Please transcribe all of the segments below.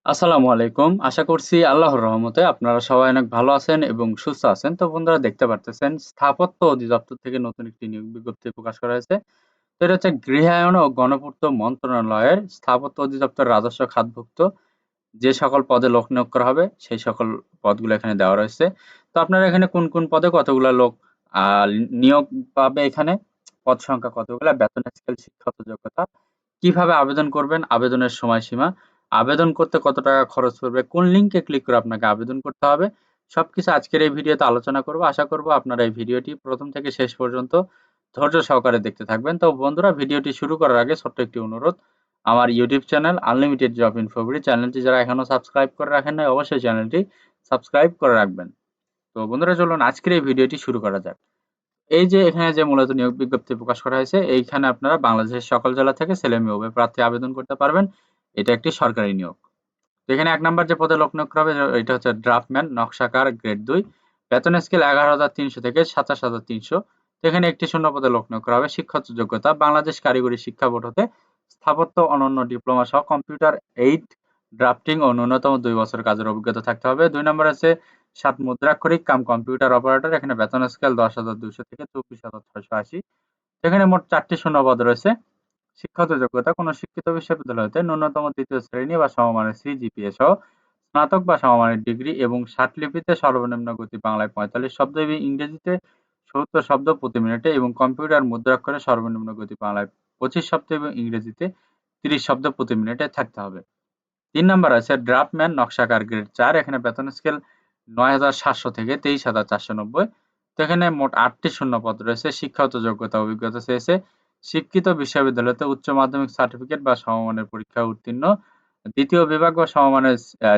আসসালামু আলাইকুম। আশা করছি আল্লাহর রহমতে আপনারা সবাই অনেক ভালো আছেন এবং সুস্থ আছেন। তো বন্ধুরা দেখতে পারতেছেন স্থাপত্য অধিদপ্তর থেকে নতুন একটি নিয়োগ বিজ্ঞপ্তি প্রকাশ করা হয়েছে। তো এটা হচ্ছে গৃহায়ন ও গণপূর্ত মন্ত্রণালয়ের স্থাপত্য অধিদপ্তর রাজস্ব খাতভুক্ত যে সকল পদে লোক নিয়োগ করা হবে সেই সকল পদগুলো এখানে দেওয়া রয়েছে। তো আপনারা এখানে কোন পদে কতগুলা লোক আ নিয়োগ পাবে এখানে, পদ সংখ্যা কতগুলা, বেতন স্কেল, শিক্ষাগত যোগ্যতা, কিভাবে আবেদন করবেন, আবেদনের সময়সীমা, আবেদন করতে কত টাকা খরচ পড়বে, কোন লিংকে ক্লিক করে আপনাকে আবেদন করতে হবে, সবকিছু আজকের এই ভিডিওতে আলোচনা করব। আশা করব আপনারা এই ভিডিওটি প্রথম থেকে শেষ পর্যন্ত ধৈর্য সহকারে দেখতে থাকবেন। তো বন্ধুরা ভিডিওটি শুরু করার আগে ছোট্ট একটি অনুরোধ, আমার YouTube channel unlimited job InfoBD চ্যানেলটি যারা এখনো সাবস্ক্রাইব করে রাখেন নাই অবশ্যই চ্যানেলটি সাবস্ক্রাইব করে রাখবেন। তো বন্ধুরা চলুন আজকের এই ভিডিওটি শুরু করা যাক। এই যে এখানে যে মূলত নিয়োগ বিজ্ঞপ্তি প্রকাশ করা হয়েছে, এইখানে আপনারা বাংলাদেশের সকল জেলা থেকে ছেলে মেয়ে উভয় প্রার্থী আবেদন করতে পারবেন। এটা একটি সরকারি নিয়োগ। তো এখানে ১ নাম্বার যে পদে লোক নিয়োগ করা হবে এটা হচ্ছে ড্রাফটম্যান নকশাকার গ্রেড ২। বেতন স্কেল ১১,৩০০ থেকে ২৭,৩০০। তো এখানে একটি শূন্য পদে লোক নিয়োগ করা হবে। শিক্ষাগত যোগ্যতা বাংলাদেশ কারিগরি শিক্ষা বোর্ড হতে স্থাপত্য অনন্য ডিপ্লোমা সহ কম্পিউটার এইড ড্রাফটিং ও ন্যূনতম ২ বছর কাজের অভিজ্ঞতা থাকতে হবে। ২ নম্বর আছে ৭ মুদ্রাক্ষরিক কাম কম্পিউটার অপারেটর। এখানে বেতন স্কেল ১০,২০০ থেকে ২৪,৬৮০। এখানে মোট ৪ টি শূন্য পদ রয়েছে। শিক্ষাগত যোগ্যতা কোনো শিক্ষিত বিশ্ববিদ্যালয় হতে ন্যূনতম ৩য় শ্রেণী বা সমমানের সিজিপিএ সহ স্নাতক বা সমমানের ডিগ্রি এবং ষাটলিপিতে সর্বনিম্ন গতি বাংলায় ৪৫ শব্দ এবং ইংরেজিতে ৭০ শব্দ প্রতি মিনিটে এবং কম্পিউটার মুদ্রাক্ষরে সর্বনিম্ন গতি বাংলায় ২৫ শব্দ এবং ইংরেজিতে ৩০ শব্দ প্রতি মিনিটে থাকতে হবে। ৩ নাম্বার আছে ড্রাফটম্যান নকশাকার গ্রেড ৪। এখানে বেতন স্কেল ৯,৭০০ থেকে ২৩,৪৯০। তো এখানে মোট ৮ টি শূন্য পদ রয়েছে। শিক্ষাগত যোগ্যতা অভিজ্ঞতা চেয়েছে শিক্ষিত বিশ্ববিদ্যালয়তে উচ্চ মাধ্যমিক সার্টিফিকেট বা সমমানের পরীক্ষায় উত্তীর্ণ, ২য় বিভাগ বা সমমানের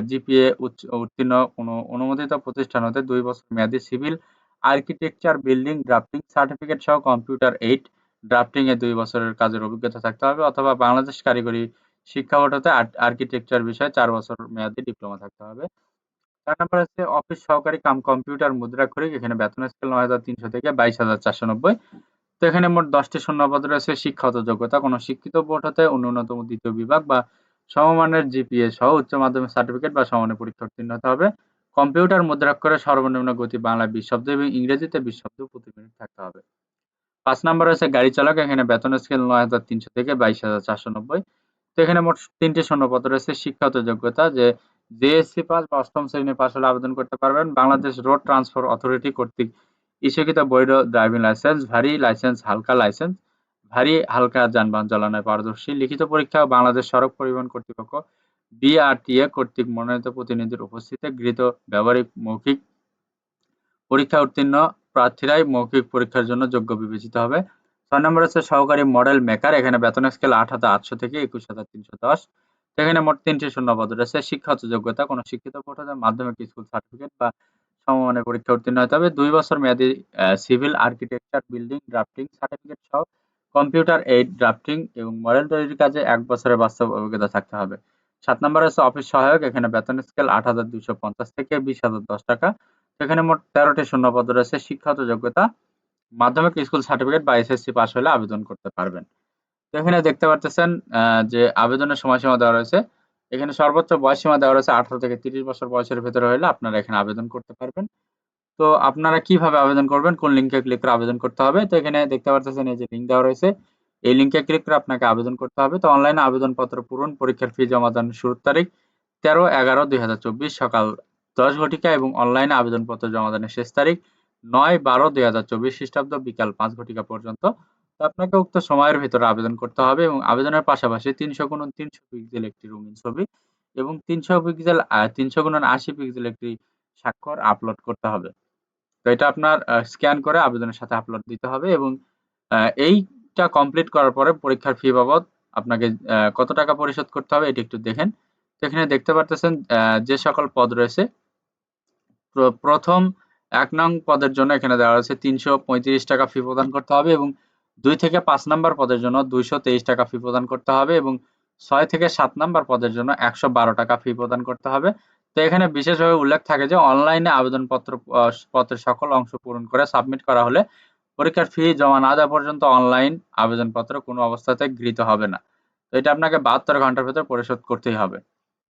জিপিএ উত্তীর্ণ কোনো অনুমোদিত প্রতিষ্ঠান হতে ২ বছর মেয়াদী civil architecture building drafting certificate সহ কম্পিউটার এইড ড্রাফটিং এ ২ বছরের কাজের অভিজ্ঞতা থাকতে হবে অথবা বাংলাদেশ কারিগরি শিক্ষা বোর্ড হতে আর্কিটেকচার বিষয়ে ৪ বছর মেয়াদী ডিপ্লোমা থাকতে হবে। ৪ নাম্বার হচ্ছে অফিস সহকারী কাম কম্পিউটার মুদ্রাক্ষরিক। এখানে বেতন স্কেল ৯,৩০০ থেকে ২২,৪৯০। তো এখানে মোট ১০ টি শূন্যপদ রয়েছে। শিক্ষাগত যোগ্যতা কোনো শিক্ষিত বোর্ড হতে ন্যূনতম ২য় বিভাগ বা সমমানের জিপিএ সহ উচ্চ মাধ্যমিক সার্টিফিকেট বা সমমানের পরীক্ষা উত্তীর্ণ হতে হবে। কম্পিউটার মুদ্রাক্ষরে সর্বনিম্ন গতি বাংলায় ২০ শব্দ এবং ইংরেজিতে ২০ শব্দ প্রতি মিনিট থাকতে হবে। ৫ নাম্বার রয়েছে গাড়ি চালক। এখানে বেতন স্কেল ৯,৩০০ থেকে ২২,৪৯০। তো এখানে মোট ৩ টি শূন্যপদ রয়েছে। শিক্ষাগত যোগ্যতা যে জেএসসি পাস বা ৮ম শ্রেণী পাস হলে আবেদন করতে পারবেন। বাংলাদেশ রোড ট্রান্সপোর্ট অথরিটি কর্তৃক ইস্যুকৃত বৈধ ড্রাইভিং লাইসেন্স, ভারী লাইসেন্স, হালকা লাইসেন্স, ভারী হালকা যানবাহন চালনায় পারদর্শী, লিখিত পরীক্ষা বাংলাদেশ সড়ক পরিবহন কর্তৃপক্ষ বিআরটিএ কর্তৃক মনোনীত প্রতিনিধির উপস্থিতিতে গৃহীত ব্যবহারিক মৌখিক পরীক্ষায় উত্তীর্ণ প্রার্থীরাই মৌখিক পরীক্ষার জন্য যোগ্য বিবেচিত হবে। ৬ নম্বর হচ্ছে সহকারী মডেল মেকার। এখানে বেতন স্কেল ৮,৮০০ থেকে ২১,৩১০। এখানে মোট ৩ টি শূন্যপদ রয়েছে। শিক্ষাগত যোগ্যতা কোনো শিক্ষিত বোর্ড হতে মাধ্যমিক স্কুল সার্টিফিকেট বা সমমানের পরীক্ষায় উত্তীর্ণ হতে হবে। ২ বছর মেয়াদী civil architecture building drafting certificate সহ কম্পিউটার এইড ড্রাফটিং এবং মডেল তৈরির কাজে ১ বছরের বাস্তব অভিজ্ঞতা থাকতে হবে। ৭ নম্বর হচ্ছে অফিস সহায়ক। এখানে বেতন স্কেল ৮,২৫০ থেকে ২০,০১০ টাকা। এখানে মোট ১৩ টি শূন্যপদ রয়েছে। শিক্ষাগত যোগ্যতা মাধ্যমিক স্কুল সার্টিফিকেট বা এসএসসি পাস হলে আবেদন করতে পারবেন। তো এখানে দেখতে পারতেছেন যে আবেদনের সময়সীমা দেওয়া রয়েছে। এখানে সর্বোচ্চ বয়সসীমা দেওয়া রয়েছে ১৮ থেকে ৩০ বছর বয়সের ভেতরে হলে আপনারা এখানে আবেদন করতে পারবেন। তো আপনারা কিভাবে আবেদন করবেন, কোন লিংকে ক্লিক করে আবেদন করতে হবে? তো এখানে দেখতে পারতেছেন এই যে লিংক দেওয়া রয়েছে। এই লিংকে ক্লিক করে আপনাকে আবেদন করতে হবে। তো অনলাইনে আবেদনপত্র পূরণ, পরীক্ষার ফি জমা দানের শুরুর তারিখ ১৩/১১/২০২৪ সকাল ১০ ঘটিকা এবং অনলাইনে আবেদনপত্র জমা দানের শেষ তারিখ ৯/১২/২০২৪ খ্রিস্টাব্দ বিকাল ৫ ঘটিকা পর্যন্ত। তো আপনাকে উক্ত সময়ের ভেতরে আবেদন করতে হবে এবং আবেদনের পাশাপাশি ৩০০x৩০০ পিক্সেল একটি রঙিন ছবি এবং ৩০০x৮০ পিক্সেল একটি স্বাক্ষর আপলোড করতে হবে। তো এটা আপনার স্ক্যান করে আবেদনের সাথে আপলোড দিতে হবে এবং এইটা কমপ্লিট করার পরে পরীক্ষার ফি বাবদ আপনাকে কত টাকা পরিশোধ করতে হবে এটি একটু দেখেন। তো এখানে দেখতে পারতেছেন যে সকল পদ রয়েছে প্রথম ১ নং পদের জন্য এখানে দেওয়া রয়েছে ৩৩৫ টাকা ফি প্রদান করতে হবে এবং ২ থেকে ৫ নাম্বার পদের জন্য ২২৩ টাকা ফি প্রদান করতে হবে এবং ৬ থেকে ৭ নাম্বার পদের জন্য ১১২ টাকা ফি প্রদান করতে হবে। তো এখানে বিশেষভাবে উল্লেখ থাকে যে অনলাইনে আবেদনপত্র পত্রের সকল অংশ পূরণ করে সাবমিট করা হলে পরীক্ষার ফি জমা না দেওয়া পর্যন্ত অনলাইন আবেদনপত্র কোনো অবস্থাতে গৃহীত হবে না। তো এটা আপনাকে ৭২ ঘন্টার ভেতর পরিশোধ করতেই হবে।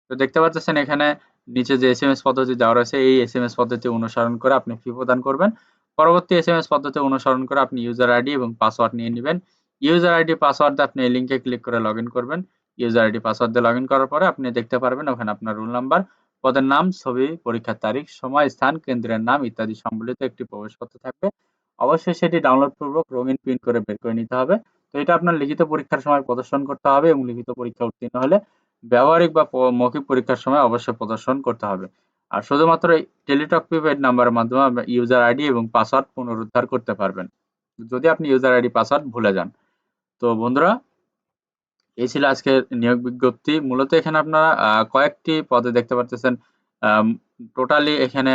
তো দেখতে পাচ্ছেন এখানে নিচে যে এসএমএস পদ্ধতি দেওয়া রয়েছে, এই এসএমএস পদ্ধতি অনুসরণ করে আপনি ফি প্রদান করবেন। পরবর্তী এসএমএস পদ্ধতি অনুসরণ করে আপনি ইউজার আইডি এবং পাসওয়ার্ড নিয়ে নিবেন। ইউজার আইডি পাসওয়ার্ড দিয়ে আপনি এই লিঙ্কে ক্লিক করে লগইন করবেন। ইউজার আইডি পাসওয়ার্ড দিয়ে লগইন করার পরে আপনি দেখতে পারবেন ওখানে আপনার রোল নাম্বার, পদের নাম, ছবি, পরীক্ষার তারিখ, সময়, স্থান, কেন্দ্রের নাম ইত্যাদি সম্বলিত একটি প্রবেশপত্র থাকবে। অবশ্যই সেটি ডাউনলোড পূর্বক রঙিন প্রিন্ট করে বের করে নিতে হবে। তো এটা আপনার লিখিত পরীক্ষার সময় প্রদর্শন করতে হবে এবং লিখিত পরীক্ষা উত্তীর্ণ হলে ব্যবহারিক বা মৌখিক পরীক্ষার সময় অবশ্যই প্রদর্শন করতে হবে। আর শুধুমাত্র এই টেলিটক প্রিপেইড নাম্বারের মাধ্যমে ইউজার আইডি এবং পাসওয়ার্ড পুনরুদ্ধার করতে পারবেন, যদি আপনি ইউজার আইডি পাসওয়ার্ড ভুলে যান। তো বন্ধুরা, এই ছিল আজকের নিয়োগ বিজ্ঞপ্তি। মূলত এখানে আপনারা কয়েকটি পদে দেখতে পারতেছেন। টোটালি এখানে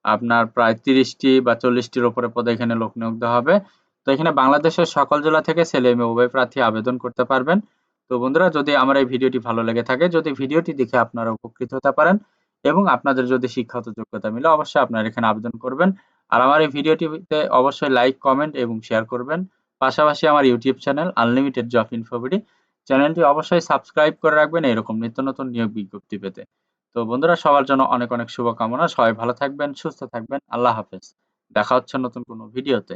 আপনার প্রায় ৩০টি বা ৪০টির উপরে পদে এখানে লোক নিয়োগ দেওয়া হবে। তো এখানে বাংলাদেশের সকল জেলা থেকে ছেলে মেয়ে উভয় প্রার্থী আবেদন করতে পারবেন। তো বন্ধুরা, যদি আমার এই ভিডিওটি ভালো লেগে থাকে, যদি ভিডিওটি দেখে আপনারা উপকৃত হতে পারেন এবং আপনাদের যদি শিক্ষাগত যোগ্যতা মিলে, অবশ্যই আপনারা এখানে আবেদন করবেন। আর আমার এই ভিডিওটিতে অবশ্যই লাইক, কমেন্ট এবং শেয়ার করবেন। পাশাপাশি আমার YouTube channel unlimited job InfoBD চ্যানেলটি অবশ্যই সাবস্ক্রাইব করে রাখবেন এরকম নিত্য নতুন নিয়োগ বিজ্ঞপ্তি পেতে। তো বন্ধুরা, সবার জন্য অনেক অনেক শুভকামনা। সবাই ভালো থাকবেন, সুস্থ থাকবেন। আল্লাহ হাফেজ। দেখা হচ্ছে নতুন কোনো ভিডিওতে।